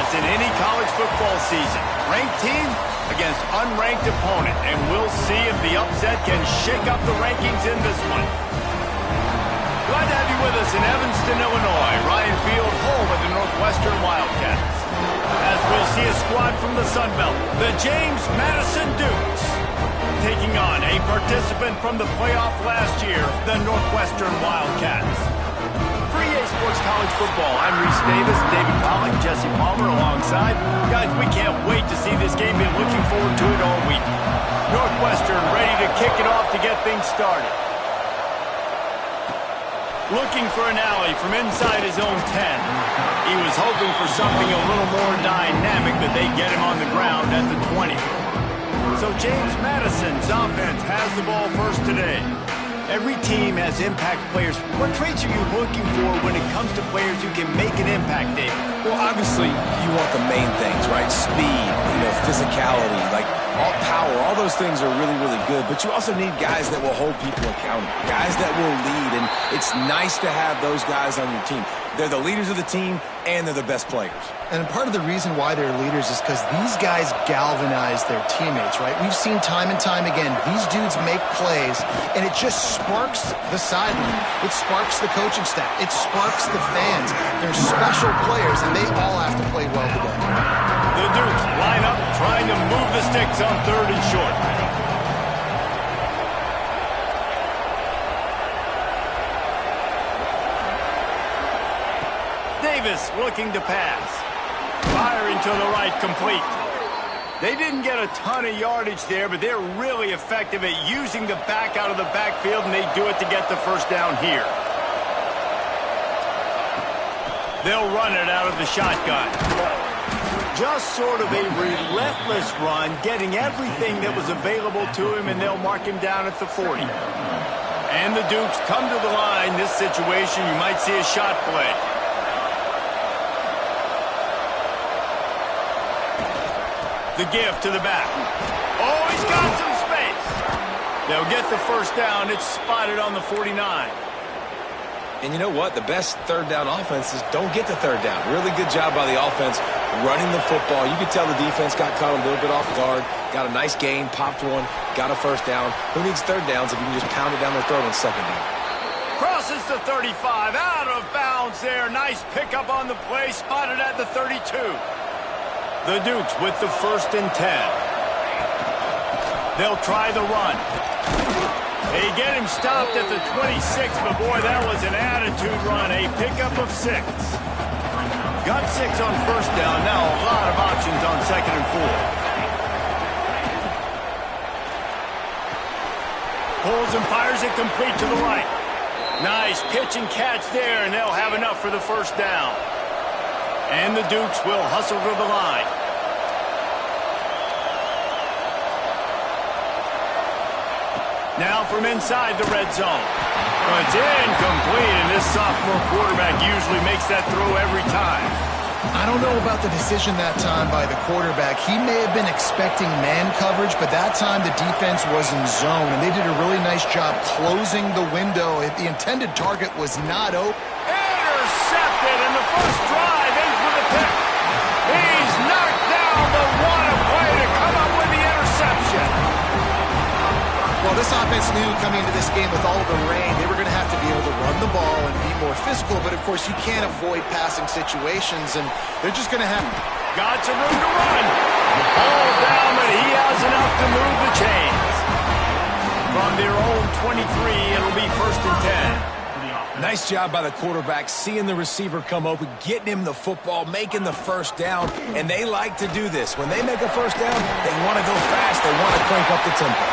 as in any college football season. Ranked team against unranked opponent, and we'll see if the upset can shake up the rankings in this one. Glad to have you with us in Evanston, Illinois. Ryan Field, home of the Northwestern Wildcats. As we'll see a squad from the Sun Belt, the James Madison Dukes, taking on a participant from the playoff last year, the Northwestern Wildcats. For EA Sports College Football, I'm Reese Davis, David Pollack, Jesse Palmer alongside. Guys, we can't wait to see this game. Been looking forward to it all week. Northwestern ready to kick it off to get things started. Looking for an alley from inside his own 10. He was hoping for something a little more dynamic, that they get him on the ground at the 20. So James Madison's offense has the ball first today. Every team has impact players. What traits are you looking for when it comes to players who can make an impact, Dave? Well, obviously, you want the main things, right? Speed, physicality, like all power. All those things are really, really good. But you also need guys that will hold people accountable, guys that will lead. And it's nice to have those guys on your team. They're the leaders of the team, and they're the best players. And part of the reason why they're leaders is because these guys galvanize their teammates, right? We've seen time and time again, these dudes make plays, and it just sparks the sideline. It sparks the coaching staff. It sparks the fans. They're special players, and they all have to play well today. The Dukes line up, trying to move the sticks on 3rd and short. Davis looking to pass. Firing to the right, complete. They didn't get a ton of yardage there, but they're really effective at using the back out of the backfield, and they do it to get the first down here. They'll run it out of the shotgun. Just sort of a relentless run, getting everything that was available to him, and they'll mark him down at the 40. And the Dukes come to the line. This situation, you might see a shot play. The give to the back. Oh, he's got some space. They'll get the first down. It's spotted on the 49. And you know what? The best 3rd down offenses don't get the 3rd down. Really good job by the offense running the football. You could tell the defense got caught a little bit off guard. Got a nice gain, popped one, got a first down. Who needs 3rd downs if you can just pound it down their throat on 2nd down? Crosses the 35. Out of bounds there. Nice pickup on the play. Spotted at the 32. The Dukes with the 1st and 10. They'll try the run. They get him stopped at the 26, but boy, that was an attitude run. A pickup of 6. Got 6 on 1st down. Now a lot of options on 2nd and 4. Pulls and fires it complete to the right. Nice pitch and catch there, and they'll have enough for the first down. And the Dukes will hustle to the line. Now from inside the red zone. Well, it's incomplete, and this sophomore quarterback usually makes that throw every time. I don't know about the decision that time by the quarterback. He may have been expecting man coverage, but that time the defense was in zone, and they did a really nice job closing the window. The intended target was not open. Intercepted, and the first drive ends with a pick. He's knocked down the one play to come up with the interception. Well, this offense knew coming into this game with all of the rain, they were going to have to be able to run the ball and be more physical, but of course you can't avoid passing situations, and they're just going to have... Got some room to run. All down, but he has enough to move the chains. From their own 23, it'll be 1st and 10. Nice job by the quarterback, seeing the receiver come open, getting him the football, making the first down, and they like to do this. When they make a first down, they want to go fast. They want to crank up the tempo.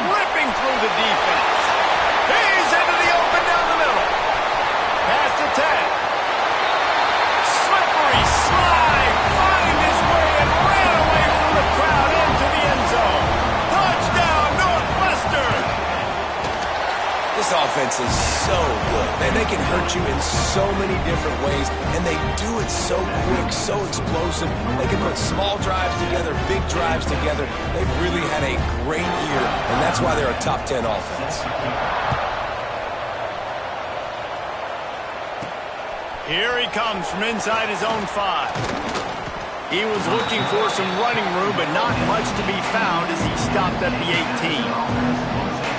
Ripping through the defense. He's into the open down the middle. Pass to 10. Slippery slide. Find his way and ran away from the crowd into the end zone. Touchdown, Northwestern. This offense is so good. Man, they can hurt you in so many different ways, and they do it so quick, so explosive. They can put small drives together, big drives together. They've really had a great year, and that's why they're a top 10 offense. Here he comes from inside his own 5. He was looking for some running room, but not much to be found as he stopped at the 18.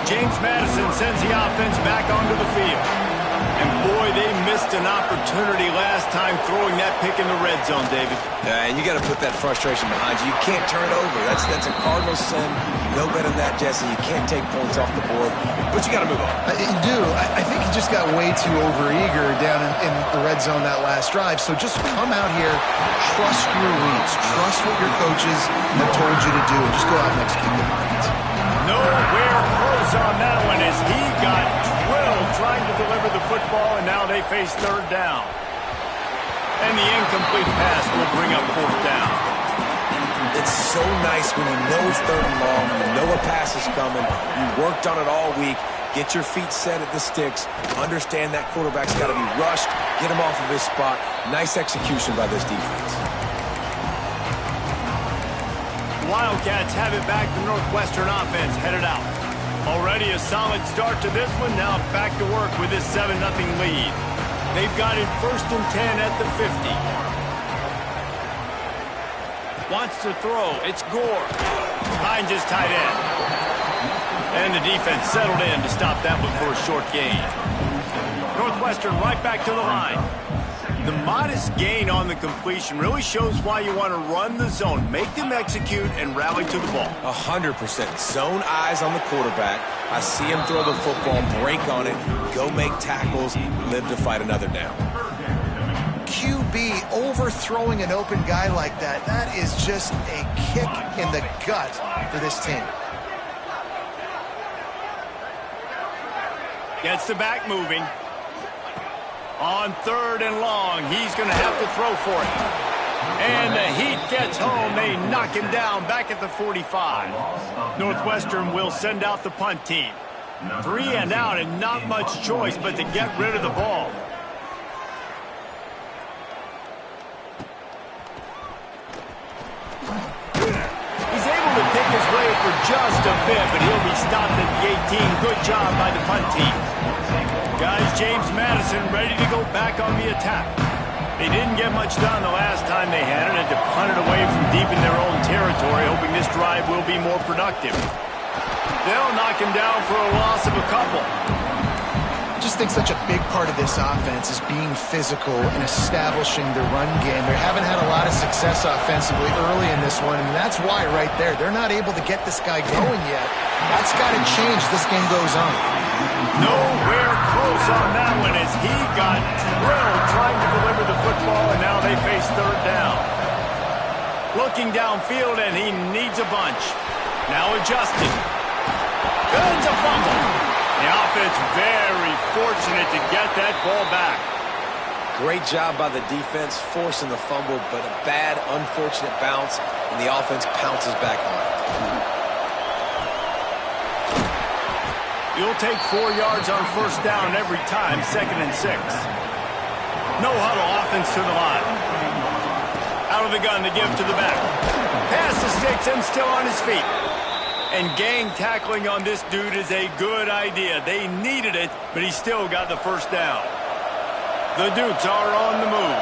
James Madison sends the offense back onto the field. And boy, they missed an opportunity last time throwing that pick in the red zone, David. Yeah, and you got to put that frustration behind you. You can't turn it over. That's a cardinal sin. No better than that, Jesse. You can't take points off the board, but you got to move on. You do. I think he just got way too overeager down in the red zone that last drive. So just come out here, trust your reads, trust what your coaches have told you to do, and just go out and execute the offense. Nowhere close on that one as he got drilled trying to deliver the football, and now they face third down. And the incomplete pass will bring up fourth down. It's so nice when you know it's third and long, you know a pass is coming, you worked on it all week, get your feet set at the sticks, understand that quarterback's got to be rushed, get him off of his spot. Nice execution by this defense. Wildcats have it back. The Northwestern offense headed out. Already a solid start to this one. Now back to work with this 7-0 lead. They've got it 1st and 10 at the 50. Wants to throw. It's Gore. Behind his tight end. And the defense settled in to stop that one for a short gain. Northwestern right back to the line. The modest gain on the completion really shows why you want to run the zone. Make them execute and rally to the ball. 100%. Zone eyes on the quarterback. I see him throw the football, break on it, go make tackles, live to fight another down. QB overthrowing an open guy like that, that is just a kick in the gut for this team. Gets the back moving. On 3rd and long, he's going to have to throw for it. And the heat gets home. They knock him down back at the 45. Northwestern will send out the punt team. 3 and out and not much choice but to get rid of the ball. He's able to pick his way for just a bit, but he'll be stopped at the 18. Good job by the punt team. Guys, James Madison ready to go back on the attack. They didn't get much done the last time they had it, and to punt it away from deep in their own territory, hoping this drive will be more productive. They'll knock him down for a loss of a couple. I just think such a big part of this offense is being physical and establishing the run game. They haven't had a lot of success offensively early in this one, and that's why right there, they're not able to get this guy going yet. That's got to change. This game goes on. Nowhere close on that one as he got drilled trying to deliver the football, and now they face third down. Looking downfield, and he needs a bunch. Now adjusting. It's a fumble. The offense very fortunate to get that ball back. Great job by the defense forcing the fumble, but a bad, unfortunate bounce, and the offense pounces back on it. You'll take 4 yards on 1st down every time, 2nd and 6. No huddle, offense to the line. Out of the gun to give to the back. Pass the sticks and still on his feet. And gang tackling on this dude is a good idea. They needed it, but he still got the 1st down. The Dukes are on the move.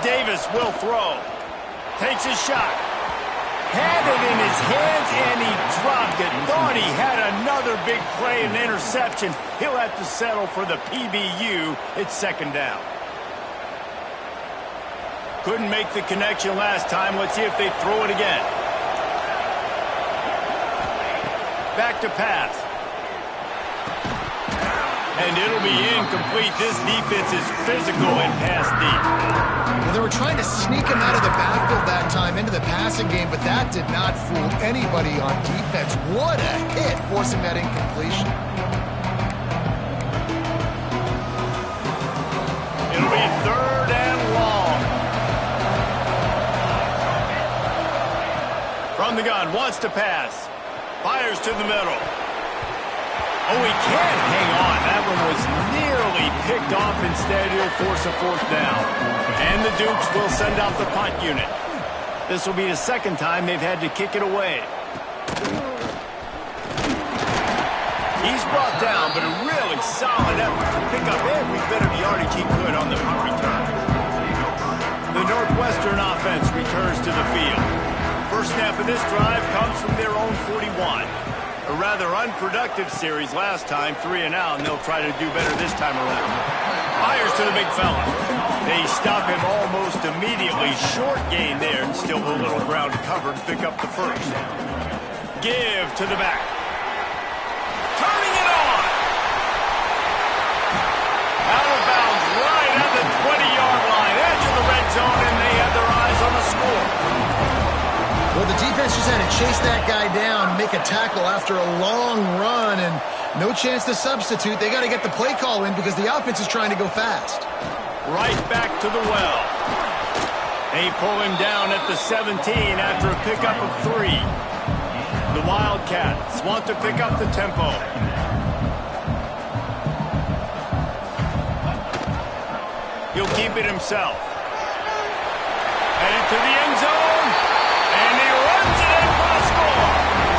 Davis will throw. Takes a shot. Had it in his hands, and he dropped it. Thought he had another big play and interception. He'll have to settle for the PBU. It's 2nd down. Couldn't make the connection last time. Let's see if they throw it again. Back to pass. And it'll be incomplete. This defense is physical and pass deep. Well, they were trying to sneak him out of the backfield that time into the passing game, but that did not fool anybody on defense. What a hit, forcing that incompletion. It'll be 3rd and long. From the gun, wants to pass. Fires to the middle. Oh, he can't hang on. That one was nearly picked off. Instead, he'll force a 4th down. And the Dukes will send out the punt unit. This will be the 2nd time they've had to kick it away. He's brought down, but a really solid effort to pick up every bit of yardage he could on the punt return. The Northwestern offense returns to the field. First snap of this drive comes from their own 41. A rather unproductive series last time, 3 and out, and they'll try to do better this time around. Fires to the big fella. They stop him almost immediately. Short gain there, and still a little ground covered to pick up the first. Give to the back. Turning it on. Out of bounds, right at the 20-yard line. Edge of the red zone, and they have their eyes on the score. Well, the defense just had to chase that guy down, make a tackle after a long run, and no chance to substitute. They got to get the play call in because the offense is trying to go fast. Right back to the well. They pull him down at the 17 after a pickup of 3. The Wildcats want to pick up the tempo. He'll keep it himself. Headed to the end zone. And he runs it in for the score.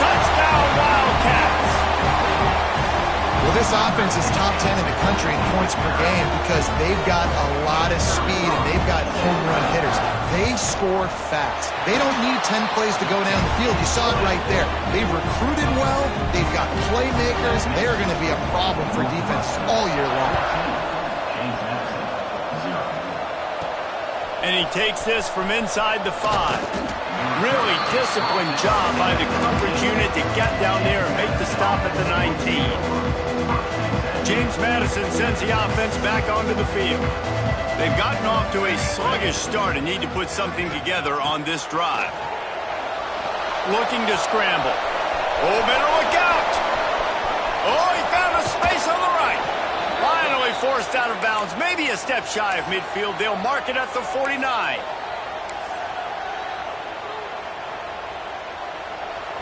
Touchdown, Wildcats. Well, this offense is top 10 in the country in points per game because they've got a lot of speed and they've got home run hitters. They score fast. They don't need 10 plays to go down the field. You saw it right there. They've recruited well. They've got playmakers. They're going to be a problem for defense all year long. And he takes this from inside the 5. Really disciplined job by the coverage unit to get down there and make the stop at the 19. James Madison sends the offense back onto the field. They've gotten off to a sluggish start and need to put something together on this drive. Looking to scramble. Oh, better look out! Oh, he found a space on the right. Finally forced out of bounds, maybe a step shy of midfield. They'll mark it at the 49.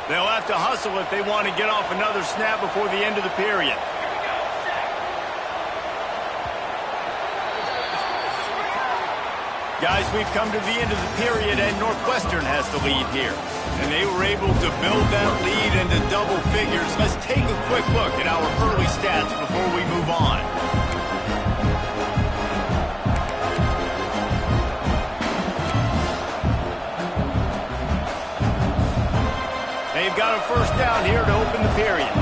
They'll have to hustle if they want to get off another snap before the end of the period. Guys, we've come to the end of the period, and Northwestern has the lead here. And they were able to build that lead into double figures. Let's take a quick look at our early stats before we move on. They've got a first down here to open the period.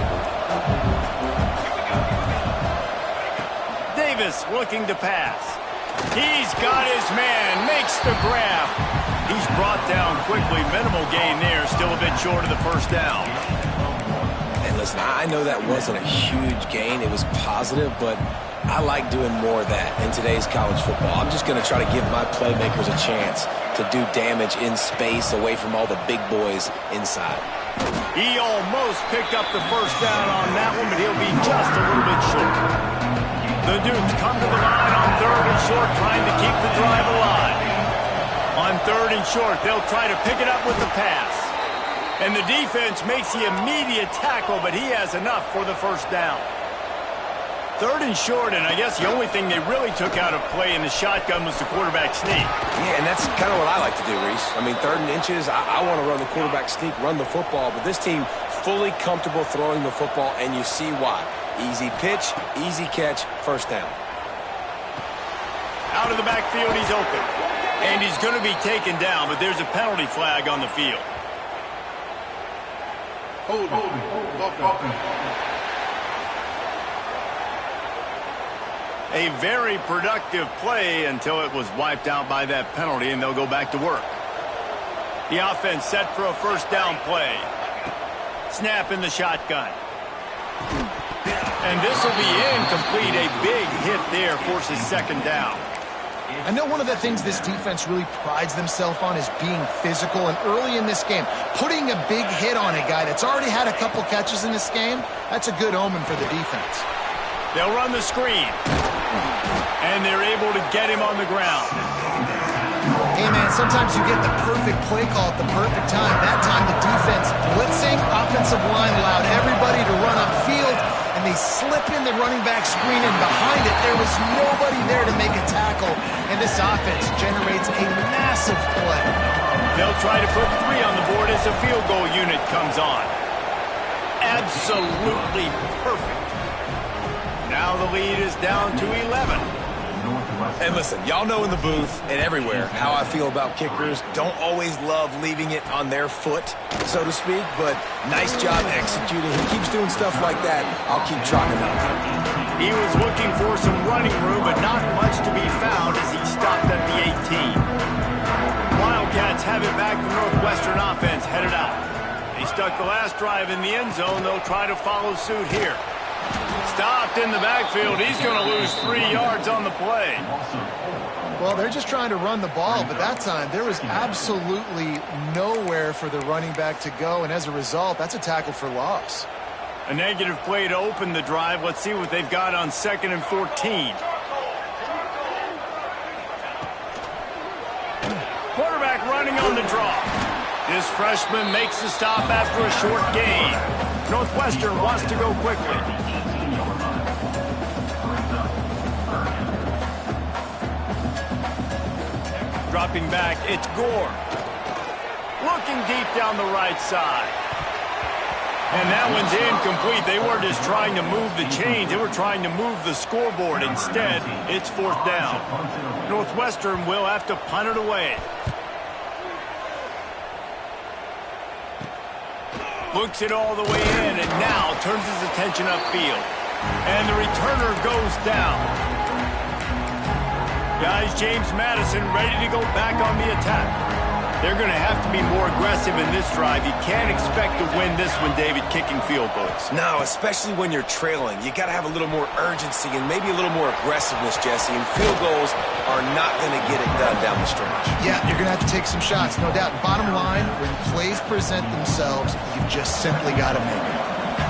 Davis looking to pass. He's got his man, makes the grab. He's brought down quickly. Minimal gain there, still a bit short of the first down. And listen, I know that wasn't a huge gain. It was positive, but I like doing more of that in today's college football. I'm just going to try to give my playmakers a chance to do damage in space away from all the big boys inside. He almost picked up the first down on that one, but he'll be just a little bit short. The Dukes come to the line on 3rd and short, trying to keep the drive alive. On 3rd and short, they'll try to pick it up with the pass. And the defense makes the immediate tackle, but he has enough for the first down. 3rd and short, and I guess the only thing they really took out of play in the shotgun was the quarterback sneak. Yeah, and that's kind of what I like to do, Reese. I mean, 3rd and inches, I want to run the quarterback sneak, run the football, but this team fully comfortable throwing the football, and you see why. Easy pitch, easy catch, first down. Out of the backfield, he's open. And he's going to be taken down, but there's a penalty flag on the field. A very productive play until it was wiped out by that penalty, and they'll go back to work. The offense set for a first down play. Snap in the shotgun. And this will be incomplete. A big hit there forces second down. I know one of the things this defense really prides themselves on is being physical, and early in this game, putting a big hit on a guy that's already had a couple catches in this game, that's a good omen for the defense. They'll run the screen. And they're able to get him on the ground. Hey, man, sometimes you get the perfect play call at the perfect time. That time the defense blitzing, offensive line allowed everybody to run upfield, and they slip in the running back screen, and behind it, there was nobody there to make a tackle, and this offense generates a massive play. They'll try to put 3 on the board as the field goal unit comes on. Absolutely perfect. Now the lead is down to 11. And listen, y'all know in the booth and everywhere how I feel about kickers. Don't always love leaving it on their foot, so to speak, but nice job executing. He keeps doing stuff like that. I'll keep trotting him out. He was looking for some running room, but not much to be found as he stopped at the 18. Wildcats have it back. The Northwestern offense headed out. They stuck the last drive in the end zone. They'll try to follow suit here. Stopped in the backfield. He's going to lose 3 yards on the play. Well, they're just trying to run the ball, but that time there was absolutely nowhere for the running back to go, and as a result, that's a tackle for loss. A negative play to open the drive. Let's see what they've got on 2nd and 14. Quarterback running on the draw. This freshman makes the stop after a short gain. Northwestern wants to go quickly. Dropping back, it's Gore. Looking deep down the right side. And that one's incomplete. They were just trying to move the chains. They were trying to move the scoreboard. Instead, it's 4th down. Northwestern will have to punt it away. Looks it all the way in, and now turns his attention upfield. And the returner goes down. Guys, James Madison ready to go back on the attack. They're going to have to be more aggressive in this drive. You can't expect to win this one, David, kicking field goals. No, especially when you're trailing. You got to have a little more urgency and maybe a little more aggressiveness, Jesse. And field goals are not going to get it done down the stretch. Yeah, you're going to have to take some shots, no doubt. Bottom line, when plays present themselves, you just simply got to make them.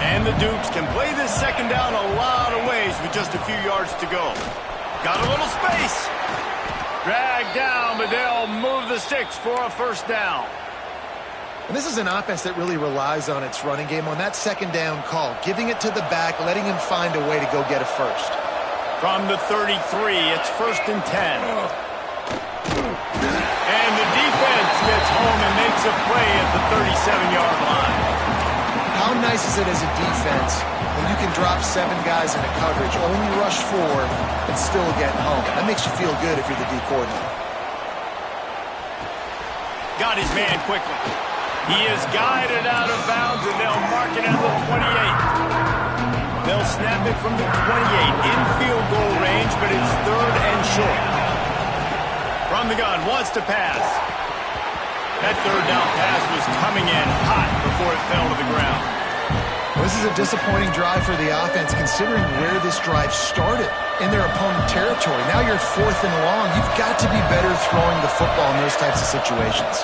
And the Dukes can play this 2nd down a lot of ways with just a few yards to go. Got a little space. Dragged down, but they'll move the sticks for a 1st down. And this is an offense that really relies on its running game on that 2nd down call, giving it to the back, letting him find a way to go get a first. From the 33, it's 1st and 10. And the defense gets home and makes a play at the 37-yard line. How nice is it as a defense when you can drop 7 guys into coverage, only rush 4, and still get home? That makes you feel good if you're the D coordinator. Got his man quickly. He is guided out of bounds, and they'll mark it at the 28. They'll snap it from the 28 in field goal range, but it's 3rd and short. From the gun, wants to pass. That 3rd down pass was coming in hot before it fell to the ground. Well, this is a disappointing drive for the offense, considering where this drive started in their opponent territory. Now you're 4th and long. You've got to be better throwing the football in those types of situations.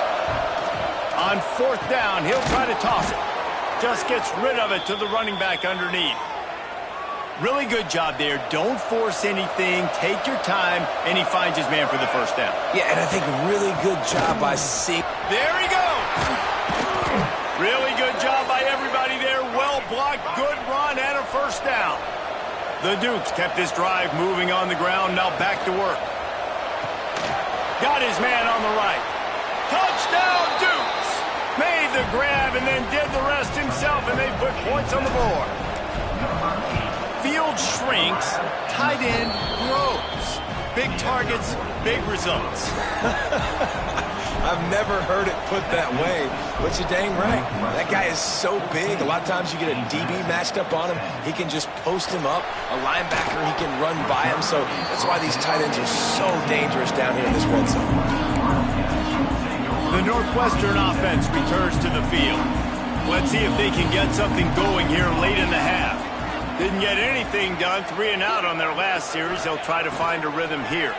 On 4th down, he'll try to toss it. Just gets rid of it to the running back underneath. Really good job there. Don't force anything. Take your time, and he finds his man for the 1st down. Yeah, and I think really good job by Sink. There he goes. Really good job by everybody there. Well blocked, good run, and a 1st down. The Dukes kept this drive moving on the ground. Now back to work. Got his man on the right. Touchdown, Dukes. Made the grab and then did the rest himself, and they put points on the board. Field shrinks, tight end grows. Big targets, big results. I've never heard it put that way, but you're dang right. That guy is so big. A lot of times you get a DB matched up on him. He can just post him up. A linebacker, he can run by him. So that's why these tight ends are so dangerous down here in this red zone. The Northwestern offense returns to the field. Let's see if they can get something going here late in the half. Didn't get anything done, 3 and out on their last series. They'll try to find a rhythm here.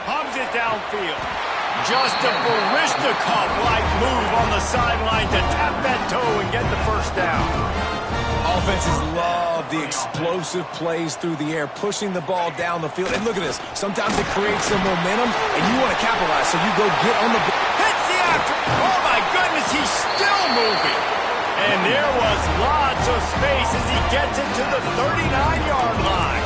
Hubs it downfield. Just a Barishnikov-like move on the sideline to tap that toe and get the 1st down. Offenses love the explosive plays through the air, pushing the ball down the field. And look at this. Sometimes it creates some momentum, and you want to capitalize, so you go get on the ball. Hits the after. Oh, my goodness, he's still moving. And there was lots of space as he gets it to the 39-yard line.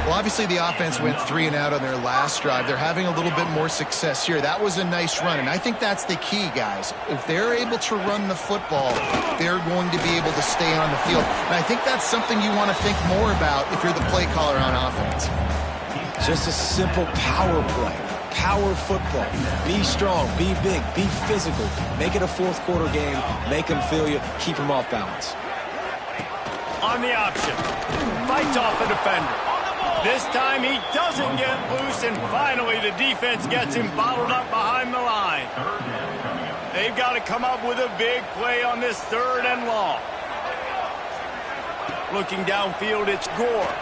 Well, obviously the offense went 3 and out on their last drive. They're having a little bit more success here. That was a nice run, and I think that's the key, guys. If they're able to run the football, they're going to be able to stay on the field. And I think that's something you want to think more about if you're the play caller on offense. Just a simple power play. Power football. Be strong, be big, be physical. Make it a fourth quarter game. Make them feel you. Keep them off balance. On the option. Fights off a defender. This time he doesn't get loose, and finally the defense gets him bottled up behind the line. They've got to come up with a big play on this 3rd and long. Looking downfield, it's Gore.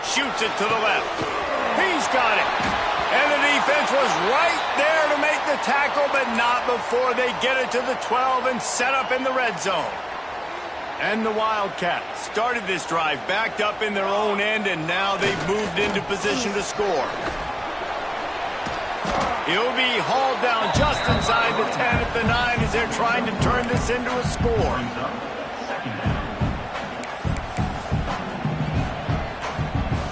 Shoots it to the left. He's got it. And the defense was right there to make the tackle, but not before they get it to the 12 and set up in the red zone. And the Wildcats started this drive backed up in their own end, and now they've moved into position to score. He'll be hauled down just inside the 10 at the 9 as they're trying to turn this into a score.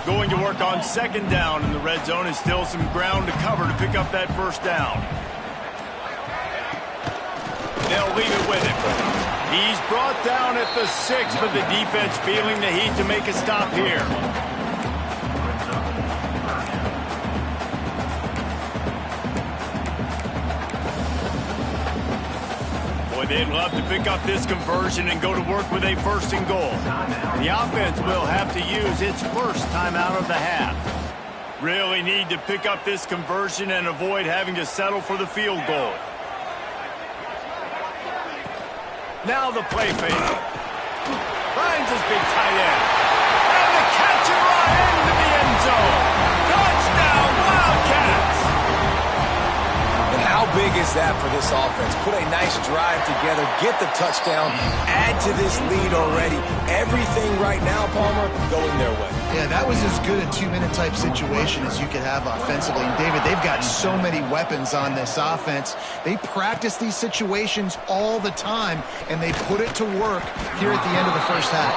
Going to work on 2nd down in the red zone, and still some ground to cover to pick up that 1st down. They'll leave it with him. He's brought down at the 6, but the defense feeling the heat to make a stop here. Boy, they'd love to pick up this conversion and go to work with a 1st and goal. The offense will have to use its 1st timeout of the half. Really need to pick up this conversion and avoid having to settle for the field goal. Now the play fake. Finds his big tight end. And the catch and run into the end zone. Touchdown, Wildcats! And how big is that for this offense? Put a nice drive together, get the touchdown, add to this lead already. Everything right now, Palmer, going their way. Yeah, that was as good a 2-minute type situation as you could have offensively. And David, they've got so many weapons on this offense. They practice these situations all the time, and they put it to work here at the end of the 1st half.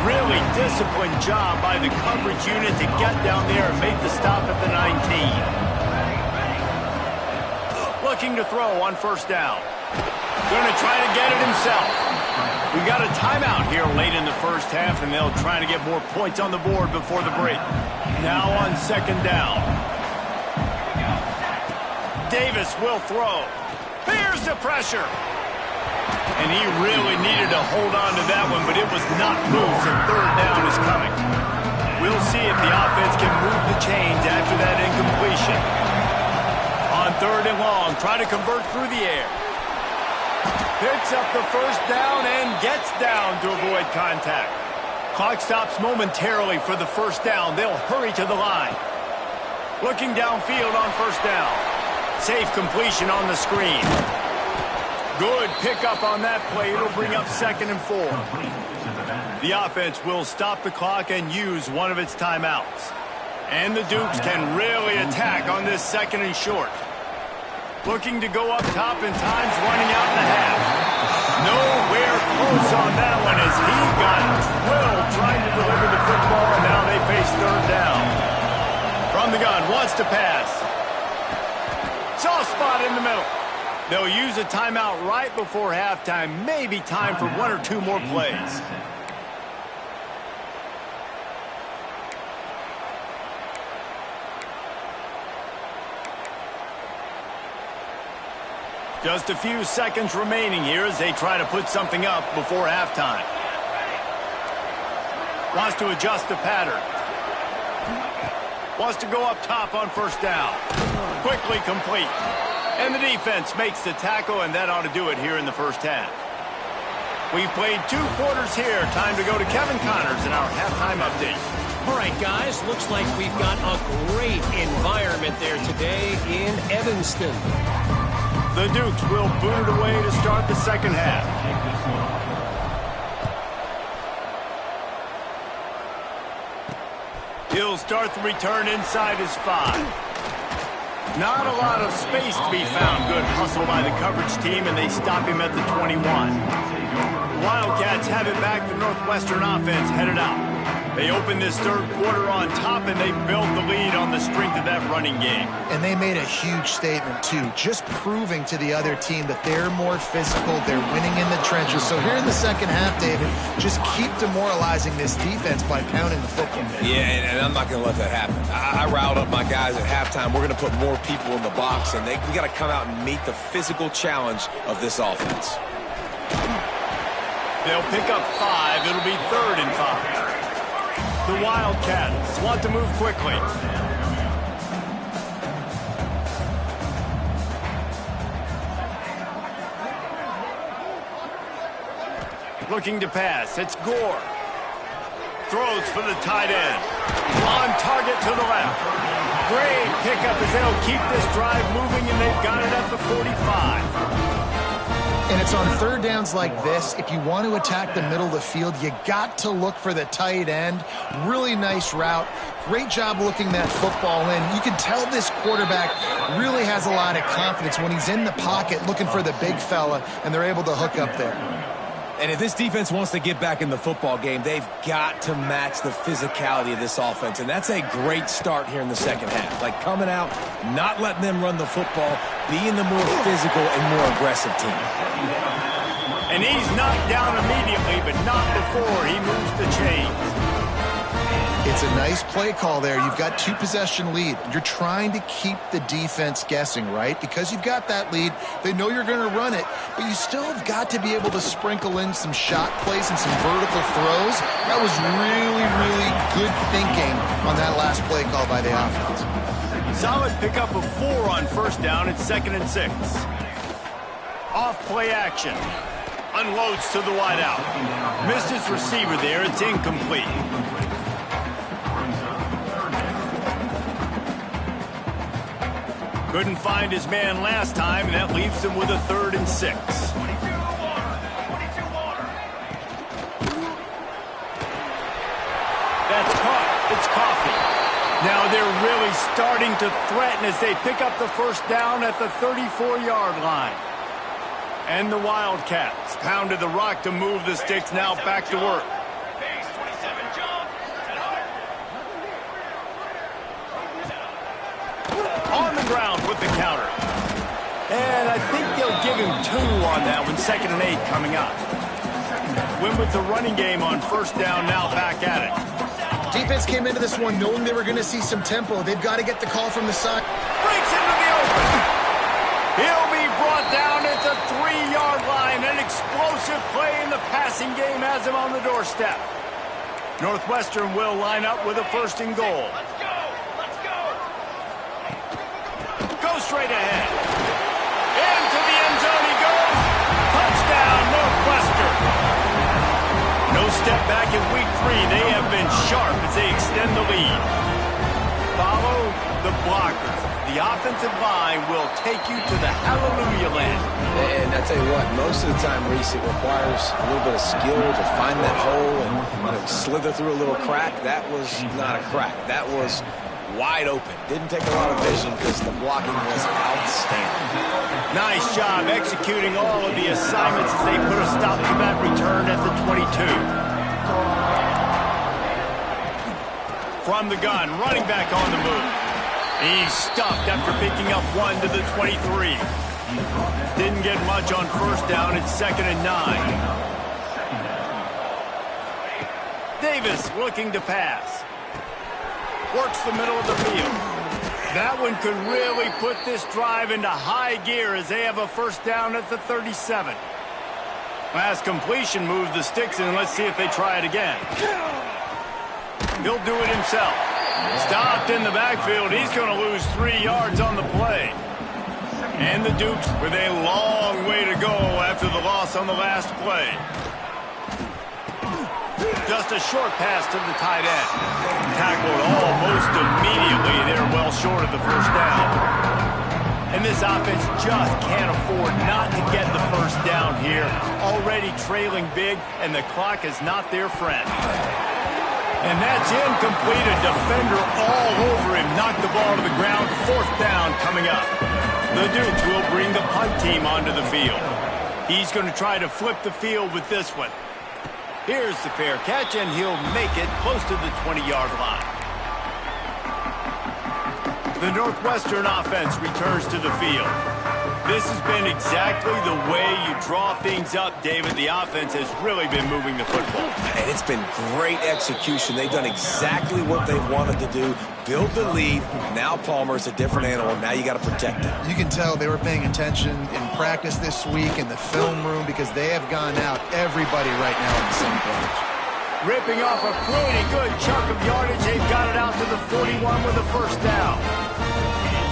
Really disciplined job by the coverage unit to get down there and make the stop at the 19. Looking to throw on 1st down. Going to try to get it himself. We got a timeout here late in the 1st half, and they'll try to get more points on the board before the break. Now on 2nd down. Davis will throw. Here's the pressure. And he really needed to hold on to that one, but it was not loose, and 3rd down is coming. We'll see if the offense can move the chains after that incompletion. On 3rd and long, try to convert through the air. Picks up the 1st down and gets down to avoid contact. Clock stops momentarily for the 1st down. They'll hurry to the line. Looking downfield on 1st down. Safe completion on the screen. Good pickup on that play. It'll bring up 2nd and 4. The offense will stop the clock and use one of its timeouts. And the Dukes can really attack on this 2nd and short. Looking to go up top, and time's running out in the half. Nowhere close on that one as he got drilled trying to deliver the football, and now they face 3rd down. From the gun, wants to pass. Soft spot in the middle. They'll use a timeout right before halftime. Maybe time for 1 or 2 more plays. Just a few seconds remaining here as they try to put something up before halftime. Wants to adjust the pattern. Wants to go up top on 1st down. Quickly complete. And the defense makes the tackle, and that ought to do it here in the 1st half. We've played 2 quarters here. Time to go to Kevin Connors in our halftime update. All right, guys, looks like we've got a great environment there today in Evanston. The Dukes will boot it away to start the 2nd half. He'll start the return inside his 5. Not a lot of space to be found. Good hustle by the coverage team, and they stop him at the 21. Wildcats have it back. The Northwestern offense headed out. They opened this third quarter on top, and they built the lead on the strength of that running game. And they made a huge statement, too, just proving to the other team that they're more physical, they're winning in the trenches. So here in the second half, David, just keep demoralizing this defense by pounding the football. Yeah, and I'm not going to let that happen. I riled up my guys at halftime. We're going to put more people in the box, and we got to come out and meet the physical challenge of this offense. They'll pick up 5. It'll be 3rd and 5. The Wildcats want to move quickly. Looking to pass. It's Gore. Throws for the tight end. On target to the left. Great pickup as they'll keep this drive moving, and they've got it at the 45. And it's on third downs like this. If you want to attack the middle of the field, you got to look for the tight end. Really nice route. Great job looking that football in. You can tell this quarterback really has a lot of confidence when he's in the pocket looking for the big fella, and they're able to hook up there. And if this defense wants to get back in the football game, they've got to match the physicality of this offense. And that's a great start here in the second half. Like coming out, not letting them run the football, being the more physical and more aggressive team. And he's knocked down immediately, but not before he moves the chains. It's a nice play call there. You've got 2-possession lead. You're trying to keep the defense guessing, right? Because you've got that lead, they know you're going to run it, but you still have got to be able to sprinkle in some shot plays and some vertical throws. That was really, really good thinking on that last play call by the offense. Solid pickup of 4 on first down. It's 2nd and 6. Off play action. Unloads to the wideout. Missed his receiver there. It's incomplete. Couldn't find his man last time, and that leaves him with a 3rd and 6. That's caught. It's Coffee. Now they're really starting to threaten as they pick up the first down at the 34-yard line. And the Wildcats pounded the rock to move the sticks, now back to work. On the ground with the counter. And I think they'll give him 2 on that one. 2nd and 8 coming up. Win with the running game on first down, now back at it. Defense came into this one knowing they were going to see some tempo. They've got to get the call from the side. Breaks into the open. He'll be brought down at the 3-yard line. An explosive play in the passing game has him on the doorstep. Northwestern will line up with a 1st and goal. Straight ahead. Into the end zone he goes. Touchdown, Northwestern. No step back in week 3. They have been sharp as they extend the lead. Follow the blockers. The offensive line will take you to the hallelujah land. And I tell you what, most of the time, Reese, it requires a little bit of skill to find that hole and slither through a little crack. That was not a crack. That was wide open. Didn't take a lot of vision because the blocking was outstanding. Nice job executing all of the assignments as they put a stop to that return at the 22. From the gun, running back on the move. He's stuffed after picking up 1 to the 23. Didn't get much on first down. It's 2nd and 9. Davis looking to pass. Works the middle of the field. That one could really put this drive into high gear as they have a first down at the 37. Last completion moved the sticks in. Let's see if they try it again. He'll do it himself. Stopped in the backfield. He's going to lose 3 yards on the play. And the Dukes with a long way to go after the loss on the last play. Just a short pass to the tight end. Tackled almost immediately. They're well short of the first down. And this offense just can't afford not to get the first down here. Already trailing big, and the clock is not their friend. And that's incomplete. A defender all over him. Knocked the ball to the ground. 4th down coming up. The Dukes will bring the punt team onto the field. He's going to try to flip the field with this one. Here's the fair catch, and he'll make it close to the 20-yard line. The Northwestern offense returns to the field. This has been exactly the way you draw things up, David. The offense has really been moving the football. And it's been great execution. They've done exactly what they wanted to do. Build the lead. Now Palmer's a different animal. Now you got to protect him. You can tell they were paying attention in practice this week in the film room because they have gone out everybody right now on the same page. Ripping off a pretty good chunk of yardage. They've got it out to the 41 with a first down.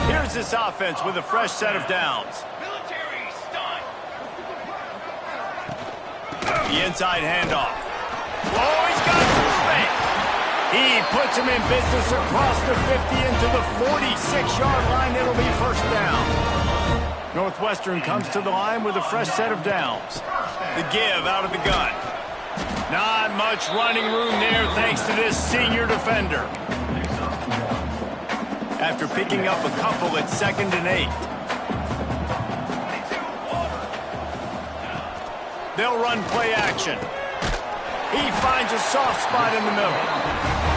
Here's this offense with a fresh set of downs. The inside handoff. Oh, he's got some space. He puts him in business across the 50 into the 46-yard line. It'll be first down. Northwestern comes to the line with a fresh set of downs. The give out of the gun. Not much running room there thanks to this senior defender. After picking up a couple at 2nd and 8. They'll run play action. He finds a soft spot in the middle.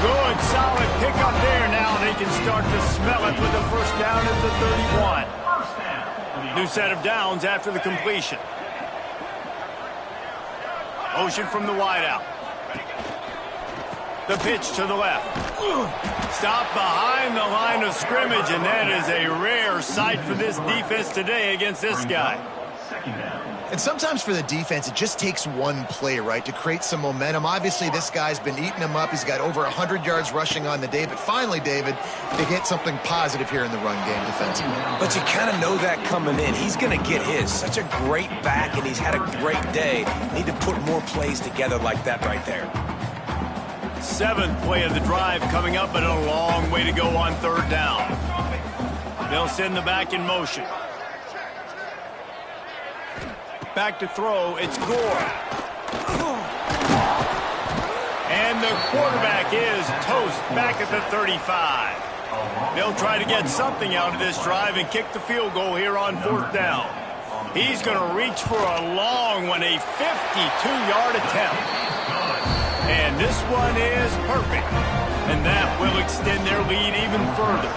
Good, solid pickup there now. They can start to smell it with the first down at the 31. New set of downs after the completion. Motion from the wideout. The pitch to the left. Stop behind the line of scrimmage, and that is a rare sight for this defense today against this guy. And sometimes for the defense, it just takes one play, right, to create some momentum. Obviously, this guy's been eating them up. He's got over 100 yards rushing on the day. But finally, David, they get something positive here in the run game defensively. But you kind of know that coming in. He's going to get his. Such a great back, and he's had a great day. Need to put more plays together like that right there. 7th play of the drive coming up, but a long way to go on 3rd down. They'll send the back in motion. Back to throw, it's Gore. And the quarterback is toast back at the 35. They'll try to get something out of this drive and kick the field goal here on 4th down. He's going to reach for a long one, a 52-yard attempt. And this one is perfect. And that will extend their lead even further.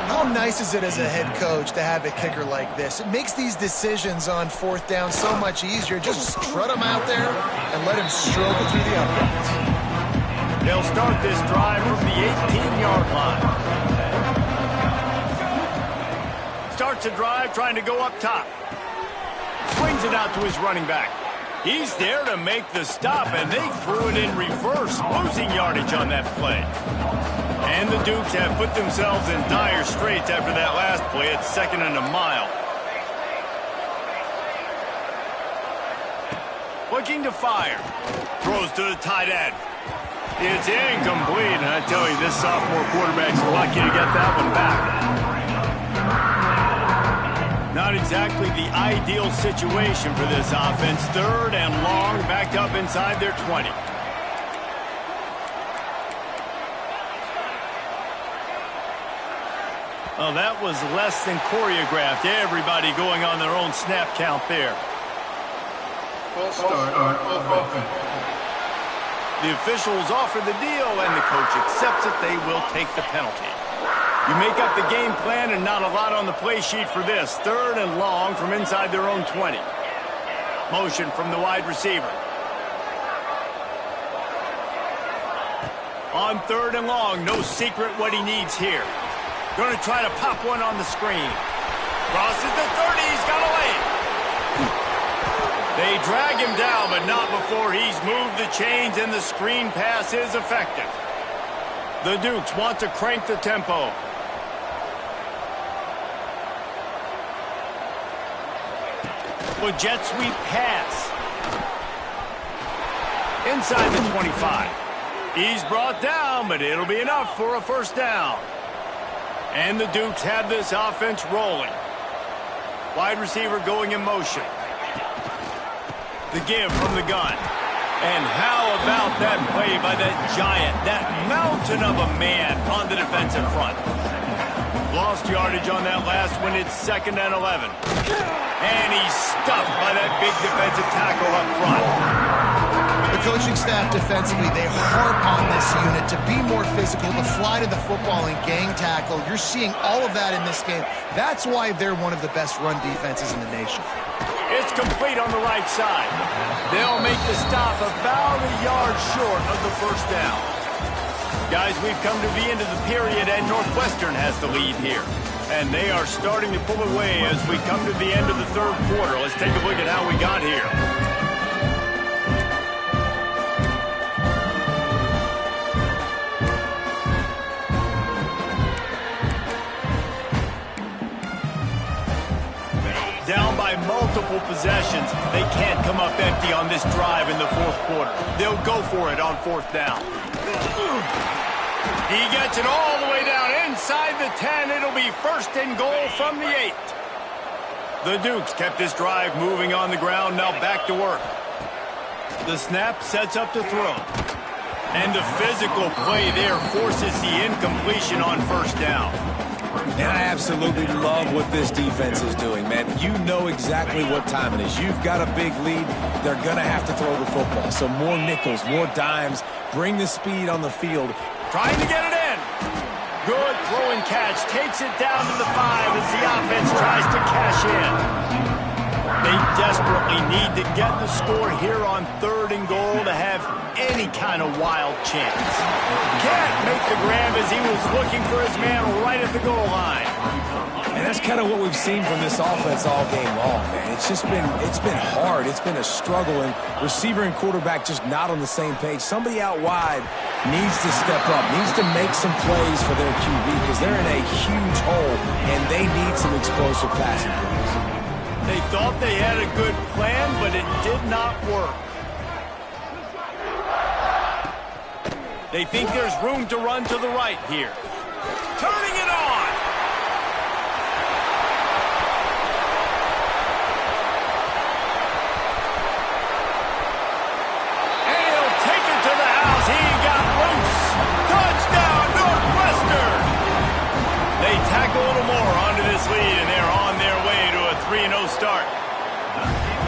How nice is it as a head coach to have a kicker like this? It makes these decisions on 4th down so much easier. Just strut him out there and let him struggle through the uprights. They'll start this drive from the 18-yard line. Starts a drive trying to go up top. Swings it out to his running back. He's there to make the stop, and they threw it in reverse, losing yardage on that play. And the Dukes have put themselves in dire straits after that last play at 2nd and a mile. Looking to fire. Throws to the tight end. It's incomplete, and I tell you, this sophomore quarterback's lucky to get that one back. Not exactly the ideal situation for this offense. 3rd and long, backed up inside their 20. Well, that was less than choreographed. Everybody going on their own snap count there. False start on offense. The officials offer the deal, and the coach accepts it. They will take the penalty. You make up the game plan, and not a lot on the play sheet for this. 3rd and long from inside their own 20. Motion from the wide receiver. On 3rd and long, no secret what he needs here. Going to try to pop one on the screen. Crosses the 30, he's got to lay it. They drag him down, but not before he's moved the chains, and the screen pass is effective. The Dukes want to crank the tempo. Well, jet sweep pass. Inside the 25. He's brought down, but it'll be enough for a first down. And the Dukes have this offense rolling. Wide receiver going in motion. The give from the gun. And how about that play by that giant, that mountain of a man on the defensive front? Lost yardage on that last one. It's 2nd and 11. And he's stuffed by that big defensive tackle up front. The coaching staff defensively, they harp on this unit to be more physical, to fly to the football and gang tackle. You're seeing all of that in this game. That's why they're one of the best run defenses in the nation. It's complete on the right side. They'll make the stop about a yard short of the first down. Guys, we've come to the end of the period, and Northwestern has the lead here. And they are starting to pull away as we come to the end of the third quarter. Let's take a look at how we got here. Down by multiple possessions. They can't come up empty on this drive in the fourth quarter. They'll go for it on 4th down. He gets it all the way down inside the 10. It'll be 1st and goal from the 8. The Dukes kept this drive moving on the ground. Now back to work. The snap sets up to throw. And the physical play there forces the incompletion on 1st down. And I absolutely love what this defense is doing, man. You know exactly what time it is. You've got a big lead. They're going to have to throw the football. So more nickels, more dimes. Bring the speed on the field. Trying to get it in. Good throw and catch. Takes it down to the 5 as the offense tries to cash in. They desperately need to get the score here on 3rd and goal to have any kind of wild chance. Can't make the grab as he was looking for his man right at the goal line. And that's kind of what we've seen from this offense all game long, man. It's been hard. It's been a struggle, and receiver and quarterback just not on the same page. Somebody out wide needs to step up, needs to make some plays for their QB because they're in a huge hole, and they need some explosive passing plays. They thought they had a good plan, but it did not work. They think there's room to run to the right here. Turning it on. And he'll take it to the house. He got loose. Touchdown, Northwestern. They tack a little more onto this lead, and they're on their way to a 3-0 start.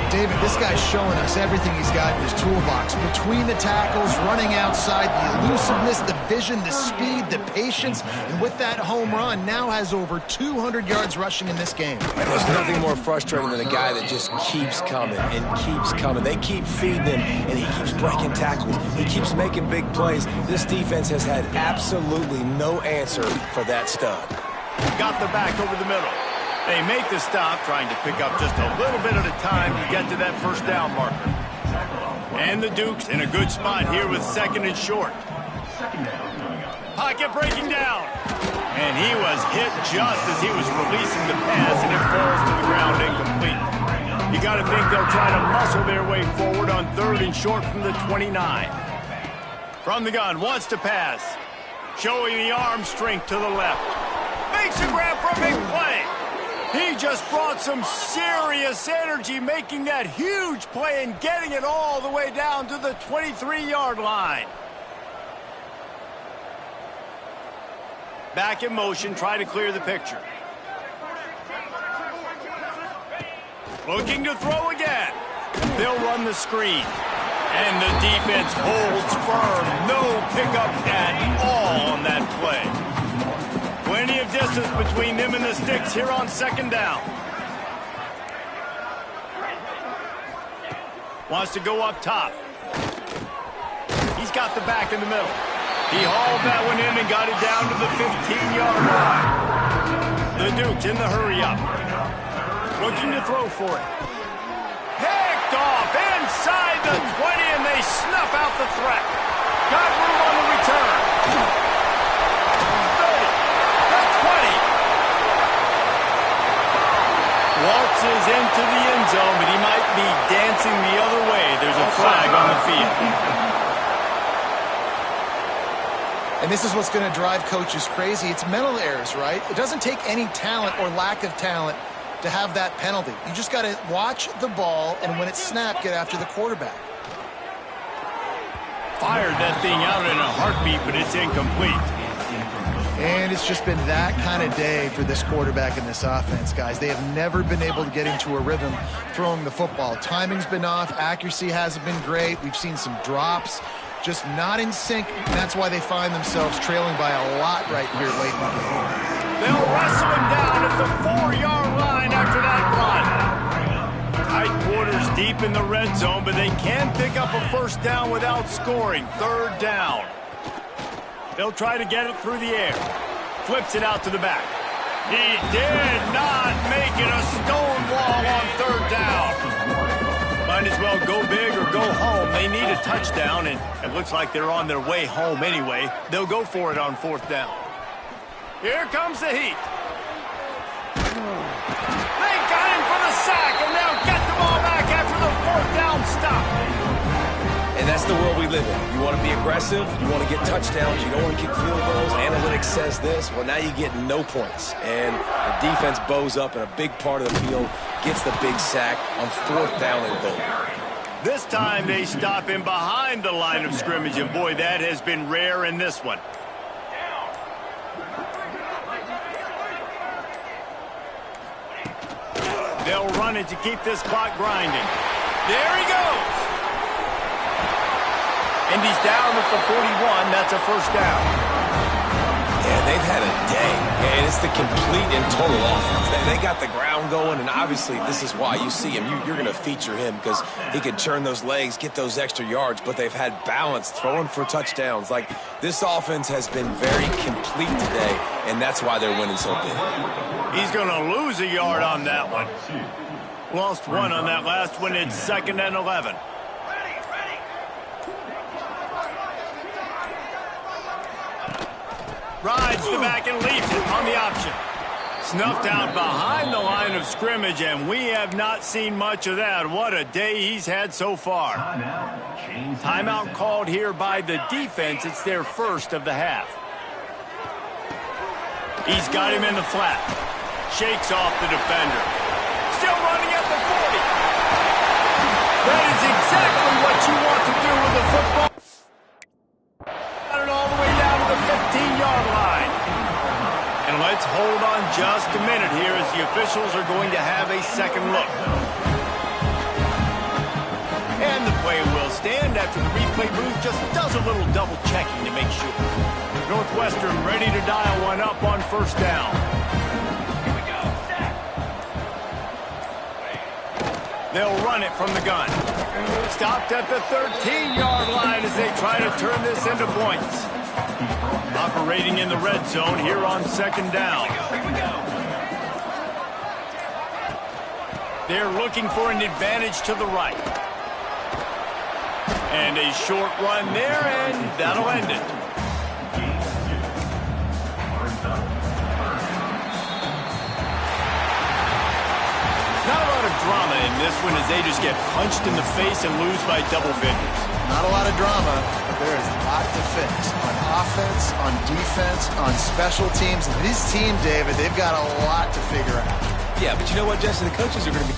David, this guy's showing us everything he's got in his toolbox. Between the tackles, running outside, the elusiveness, the vision, the speed, the patience, and with that home run, now has over 200 yards rushing in this game. And there's nothing more frustrating than a guy that just keeps coming and keeps coming. They keep feeding him, and he keeps breaking tackles. He keeps making big plays. This defense has had absolutely no answer for that stud. Got the back over the middle. They make the stop, trying to pick up just a little bit at a time to get to that 1st down marker. And the Dukes in a good spot here with 2nd and short. Pocket breaking down. And he was hit just as he was releasing the pass, and it falls to the ground incomplete. You got to think they'll try to muscle their way forward on 3rd and short from the 29. From the gun, wants to pass. Showing the arm strength to the left. Makes a grab for a big play. He just brought some serious energy, making that huge play and getting it all the way down to the 23-yard line. Back in motion, try to clear the picture. Looking to throw again. They'll run the screen. And the defense holds firm. No pickup at all on that play. Plenty of distance between them and the sticks here on 2nd down. Wants to go up top. He's got the back in the middle. He hauled that one in and got it down to the 15-yard line. The Dukes in the hurry up. Looking to throw for it. Picked off inside the 20, and they snuff out the threat. Got room on the return. 30, the 20. Waltzes into the end zone, but he might be dancing the other way. There's a flag on the field. And this is what's going to drive coaches crazy. It's mental errors, right? It doesn't take any talent or lack of talent to have that penalty. You just got to watch the ball, and when it's snapped, get after the quarterback. Fired that thing out in a heartbeat, but it's incomplete. And it's just been that kind of day for this quarterback and this offense, guys. They have never been able to get into a rhythm throwing the football. Timing's been off. Accuracy hasn't been great. We've seen some drops. Just not in sync. And that's why they find themselves trailing by a lot right here late in the game. They'll wrestle him down at the 4-yard line after that run. Tight quarters deep in the red zone, but they can pick up a first down without scoring. 3rd down. They'll try to get it through the air. Flips it out to the back. He did not make it a stone wall on 3rd down. Might as well go big or go home. They need a touchdown, and it looks like they're on their way home anyway. They'll go for it on 4th down. Here comes the heat. They got him for the sack, and they'll get the ball back after the 4th down stop. And that's the world we live in. You want to be aggressive, you want to get touchdowns, you don't want to kick field goals. Analytics says this. Well, now you get no points. And the defense bows up in a big part of the field, gets the big sack on 4th down and goal. This time they stop him behind the line of scrimmage, and boy, that has been rare in this one. They'll run it to keep this clock grinding. There he goes. And he's down at the 41. That's a first down. Yeah, they've had a day. And it's the complete and total offense. They got the ground going, and obviously this is why you see him. You're going to feature him because he can churn those legs, get those extra yards, but they've had balance, throwing for touchdowns. Like, this offense has been very complete today, and that's why they're winning so big. He's going to lose a yard on that one. Lost one on that last one. It's 2nd and 11. Rides the back and leaves it on the option. Snuffed out behind the line of scrimmage, and we have not seen much of that. What a day he's had so far. Timeout called here by the defense. It's their first of the half. He's got him in the flat. Shakes off the defender. Still running at the 40. That is exactly what you want to do with the football. Got it all the way down to the 15-yard line. And let's hold on just a minute here as the officials are going to have a second look. And the play will stand after the replay booth just does a little double checking to make sure. Northwestern ready to dial one up on 1st down. Here we go. They'll run it from the gun. Stopped at the 13-yard line as they try to turn this into points. Operating in the red zone here on 2nd down. They're looking for an advantage to the right. And a short run there, and that'll end it. Not a lot of drama in this one as they just get punched in the face and lose by double figures. Not a lot of drama, but there is a lot to fix on offense, on defense, on special teams. This team, David, they've got a lot to figure out. Yeah, but you know what, Justin? The coaches are going to be